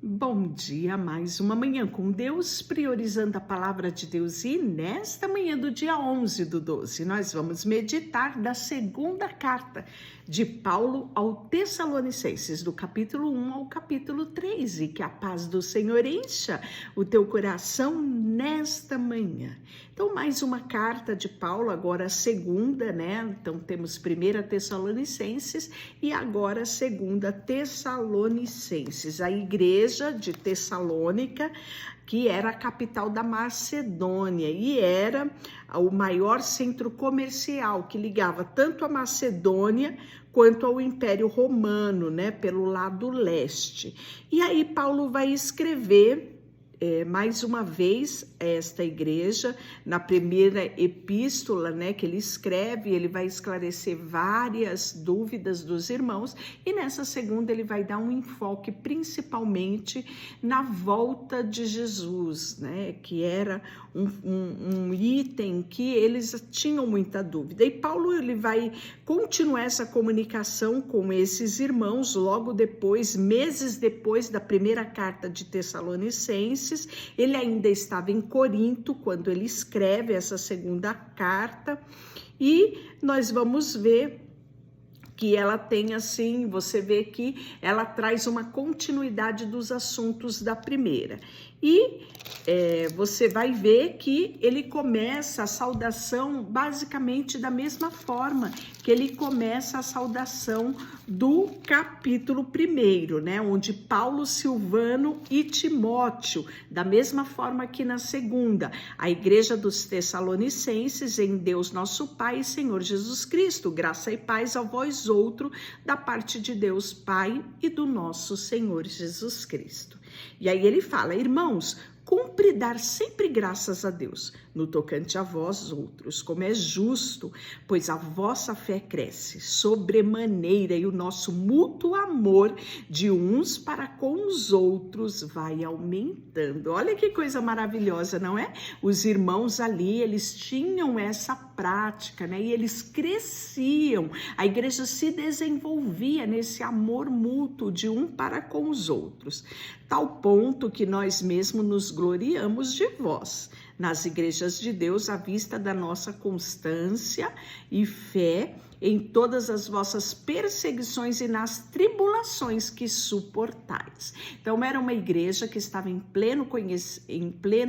Bom dia, mais uma manhã com Deus, priorizando a palavra de Deus. E nesta manhã do dia 11/12, nós vamos meditar da segunda carta de Paulo ao Tessalonicenses, do capítulo 1 ao capítulo 3. E que a paz do Senhor encha o teu coração nesta manhã. Então, mais uma carta de Paulo, agora a segunda, né? Então, temos 1 Tessalonicenses e agora a segunda Tessalonicenses. A igreja de Tessalônica, que era a capital da Macedônia e era o maior centro comercial que ligava tanto a Macedônia quanto ao Império Romano, né, pelo lado leste. E aí Paulo vai escrever mais uma vez esta igreja, na primeira epístola, né, que ele escreve, ele vai esclarecer várias dúvidas dos irmãos, e nessa segunda ele vai dar um enfoque principalmente na volta de Jesus, né, que era um item que eles tinham muita dúvida. E Paulo ele vai continuar essa comunicação com esses irmãos logo depois, meses depois da primeira carta de Tessalonicenses. Ele ainda estava em Corinto quando ele escreve essa segunda carta, e nós vamos ver que ela tem assim, você vê que ela traz uma continuidade dos assuntos da primeira. E você vai ver que ele começa a saudação basicamente da mesma forma que ele começa a saudação do capítulo 1, né? Onde Paulo, Silvano e Timóteo, da mesma forma que na segunda, a igreja dos Tessalonicenses, em Deus nosso Pai e Senhor Jesus Cristo, graça e paz a vós outro, da parte de Deus Pai e do nosso Senhor Jesus Cristo. E aí ele fala: irmãos, cumpre dar sempre graças a Deus, no tocante a vós outros, como é justo, pois a vossa fé cresce sobremaneira e o nosso mútuo amor de uns para com os outros vai aumentando. Olha que coisa maravilhosa, não é? Os irmãos ali, eles tinham essa prática, né? E eles cresciam, a igreja se desenvolvia nesse amor mútuo de um para com os outros, tal ponto que nós mesmos nos gloriamos de vós, nas igrejas de Deus, à vista da nossa constância e fé em todas as vossas perseguições e nas tribulações que suportais. Então, era uma igreja que estava em pleno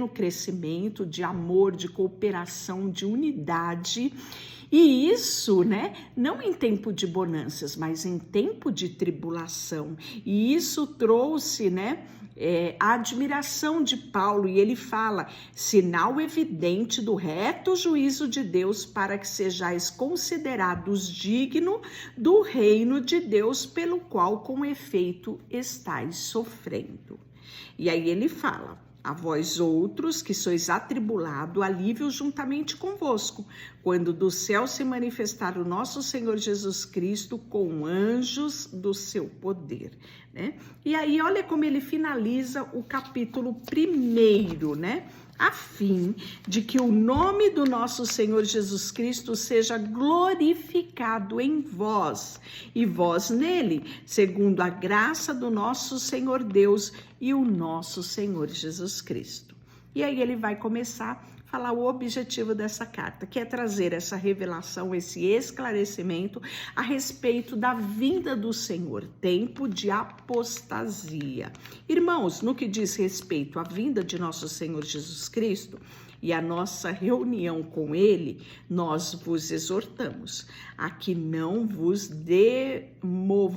crescimento de amor, de cooperação, de unidade. E isso, né, não em tempo de bonanças, mas em tempo de tribulação. E isso trouxe, né, a admiração de Paulo, e ele fala: sinal evidente do reto juízo de Deus, para que sejais considerados dignos do reino de Deus, pelo qual com efeito estáis sofrendo. E aí ele fala: a vós outros que sois atribulado, alívio juntamente convosco, quando do céu se manifestar o nosso Senhor Jesus Cristo com anjos do seu poder, né? E aí olha como ele finaliza o capítulo 1, né? A fim de que o nome do nosso Senhor Jesus Cristo seja glorificado em vós, e vós nele, segundo a graça do nosso Senhor Deus e o nosso Senhor Jesus Cristo. E aí ele vai começar a falar o objetivo dessa carta, que é trazer essa revelação, esse esclarecimento a respeito da vinda do Senhor, tempo de apostasia. Irmãos, no que diz respeito à vinda de nosso Senhor Jesus Cristo e a nossa reunião com ele, nós vos exortamos a que não vos demovais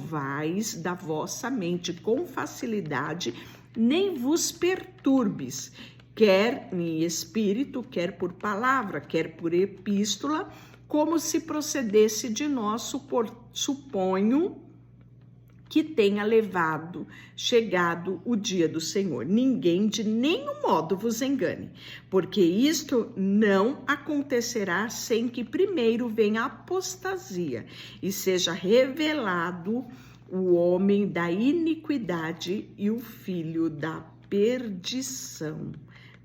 da vossa mente com facilidade, nem vos perturbes, quer em espírito, quer por palavra, quer por epístola, como se procedesse de nós, suponho que tenha chegado o dia do Senhor. Ninguém de nenhum modo vos engane, porque isto não acontecerá sem que primeiro venha a apostasia e seja revelado o homem da iniquidade e o filho da perdição,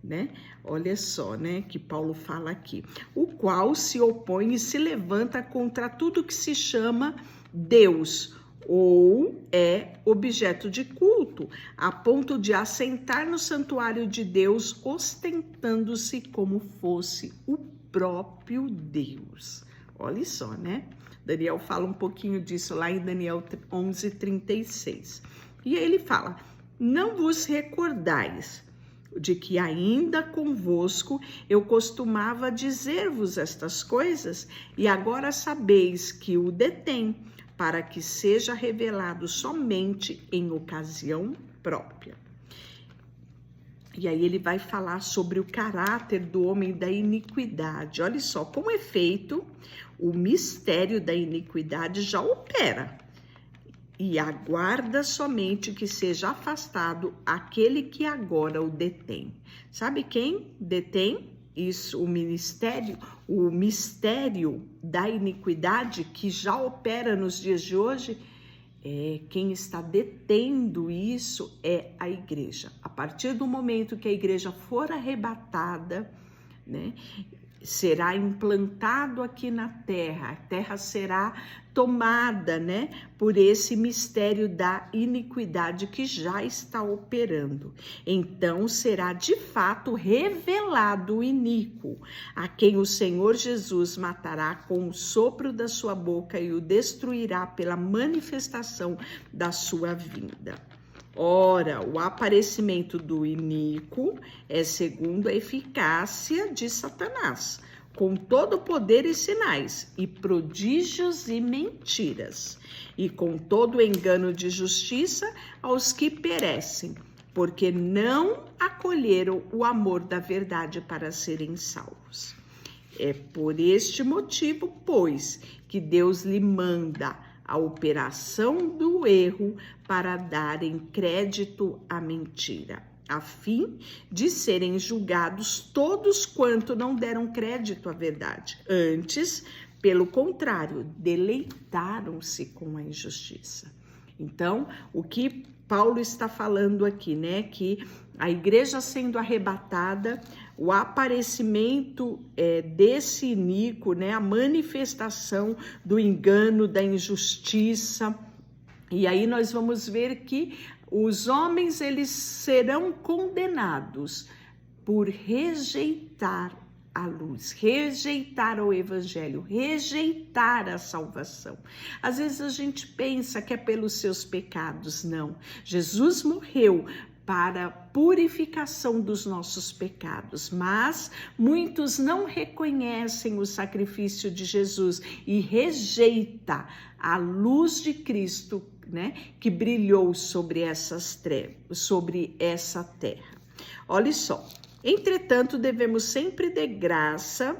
né? Olha só, né, que Paulo fala aqui: o qual se opõe e se levanta contra tudo que se chama Deus ou é objeto de culto, a ponto de assentar no santuário de Deus, ostentando-se como fosse o próprio Deus. Olha só, né? Daniel fala um pouquinho disso lá em Daniel 11:36. E aí ele fala: não vos recordais de que ainda convosco eu costumava dizer-vos estas coisas, e agora sabeis que o detém, para que seja revelado somente em ocasião própria. E aí ele vai falar sobre o caráter do homem da iniquidade. Olha só, com efeito, o mistério da iniquidade já opera e aguarda somente que seja afastado aquele que agora o detém. Sabe quem detém isso? O mistério da iniquidade que já opera nos dias de hoje. Quem está detendo isso é a igreja. A partir do momento que a igreja for arrebatada, né, será implantado aqui na terra, a terra será tomada, né, por esse mistério da iniquidade que já está operando. Então será de fato revelado o iníquo, a quem o Senhor Jesus matará com o sopro da sua boca e o destruirá pela manifestação da sua vinda. Ora, o aparecimento do iníquo é segundo a eficácia de Satanás, com todo poder e sinais, e prodígios e mentiras, e com todo engano de justiça aos que perecem, porque não acolheram o amor da verdade para serem salvos. É por este motivo, pois, que Deus lhe manda a operação do erro para darem crédito à mentira, a fim de serem julgados todos quanto não deram crédito à verdade. Antes, pelo contrário, deleitaram-se com a injustiça. Então, o que Paulo está falando aqui, né? Que a igreja sendo arrebatada, o aparecimento desse iníquo, né? A manifestação do engano, da injustiça. E aí nós vamos ver que os homens, eles serão condenados por rejeitar a luz, rejeitar o evangelho, rejeitar a salvação. Às vezes a gente pensa que é pelos seus pecados. Não. Jesus morreu para a purificação dos nossos pecados, mas muitos não reconhecem o sacrifício de Jesus e rejeitam a luz de Cristo, né, que brilhou sobre essas trevas, sobre essa terra. Olha só. Entretanto, devemos sempre dar graça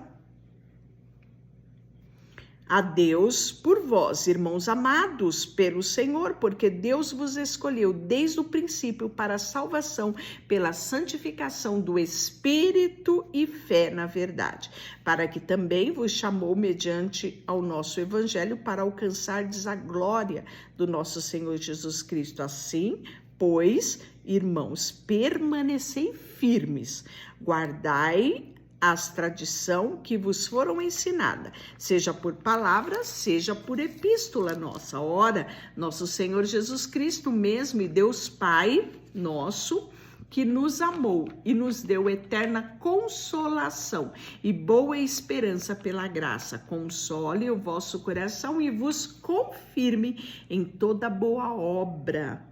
a Deus por vós, irmãos amados pelo Senhor, porque Deus vos escolheu desde o princípio para a salvação pela santificação do Espírito e fé na verdade, para que também vos chamou mediante ao nosso evangelho para alcançardes a glória do nosso Senhor Jesus Cristo. Assim, pois, irmãos, permanecei firmes, guardai as tradição que vos foram ensinada, seja por palavra, seja por epístola nossa. Ora, nosso Senhor Jesus Cristo mesmo e Deus Pai nosso, que nos amou e nos deu eterna consolação e boa esperança pela graça, console o vosso coração e vos confirme em toda boa obra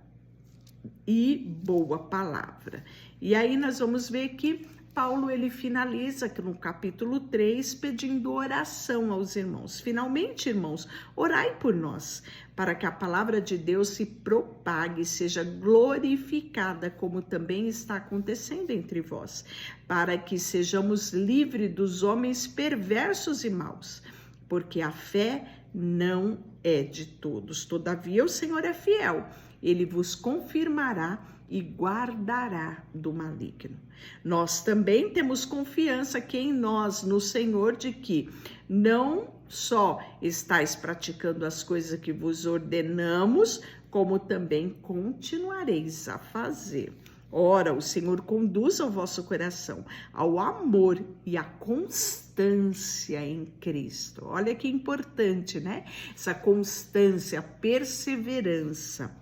e boa palavra. E aí nós vamos ver que Paulo, ele finaliza no capítulo 3, pedindo oração aos irmãos. Finalmente, irmãos, orai por nós, para que a palavra de Deus se propague, seja glorificada, como também está acontecendo entre vós, para que sejamos livres dos homens perversos e maus, porque a fé não é de todos. Todavia, o Senhor é fiel, ele vos confirmará e guardará do maligno. Nós também temos confiança que em nós, no Senhor, de que não só estáis praticando as coisas que vos ordenamos, como também continuareis a fazer. Ora, o Senhor conduz o vosso coração ao amor e à constância em Cristo. Olha que importante, né? Essa constância, perseverança.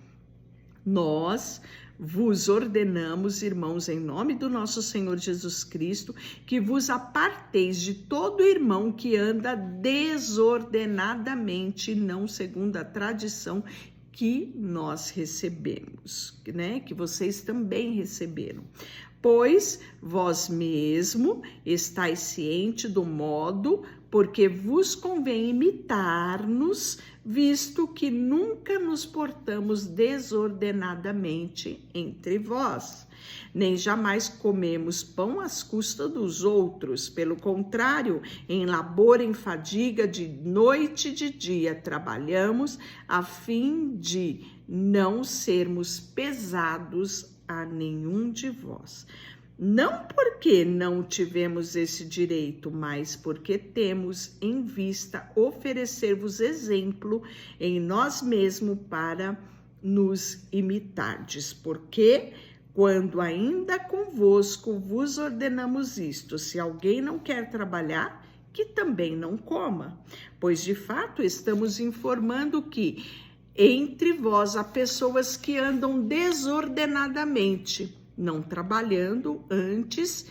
Nós vos ordenamos, irmãos, em nome do nosso Senhor Jesus Cristo, que vos aparteis de todo irmão que anda desordenadamente, não segundo a tradição que nós recebemos, né? Que vocês também receberam. Pois vós mesmo estáis ciente do modo, porque vos convém imitar-nos, visto que nunca nos portamos desordenadamente entre vós. Nem jamais comemos pão às custas dos outros, pelo contrário, em labor, em fadiga, de noite e de dia trabalhamos, a fim de não sermos pesados a nenhum de vós. Não porque não tivemos esse direito, mas porque temos em vista oferecer-vos exemplo em nós mesmos para nos imitardes. Porque quando ainda convosco vos ordenamos isto, se alguém não quer trabalhar, que também não coma. Pois de fato estamos informando que entre vós há pessoas que andam desordenadamente, não trabalhando, antes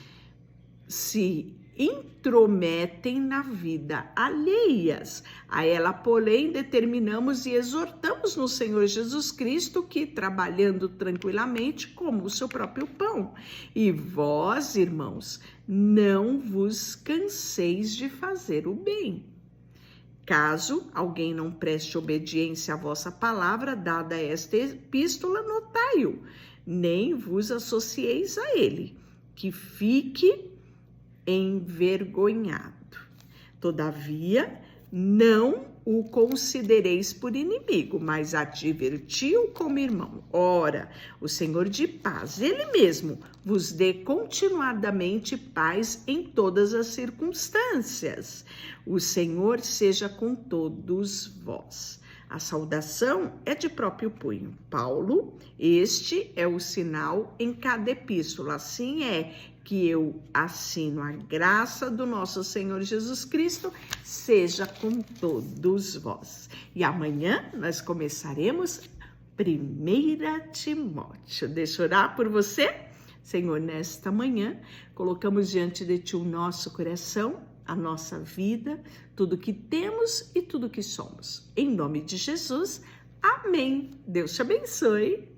se intrometem na vida alheias. A ela, porém, determinamos e exortamos no Senhor Jesus Cristo que, trabalhando tranquilamente, coma o seu próprio pão. E vós, irmãos, não vos canseis de fazer o bem. Caso alguém não preste obediência à vossa palavra, dada esta epístola, notai-o, nem vos associeis a ele, que fique envergonhado. Todavia, não o considereis por inimigo, mas adverti-o como irmão. Ora, o Senhor de paz, ele mesmo, vos dê continuadamente paz em todas as circunstâncias. O Senhor seja com todos vós. A saudação é de próprio punho. Paulo, este é o sinal em cada epístola. Assim é que eu assino. A graça do nosso Senhor Jesus Cristo seja com todos vós. E amanhã nós começaremos 1 Timóteo. Deixa eu orar por você? Senhor, nesta manhã, colocamos diante de Ti o nosso coração, a nossa vida, tudo que temos e tudo que somos. Em nome de Jesus, amém. Deus te abençoe.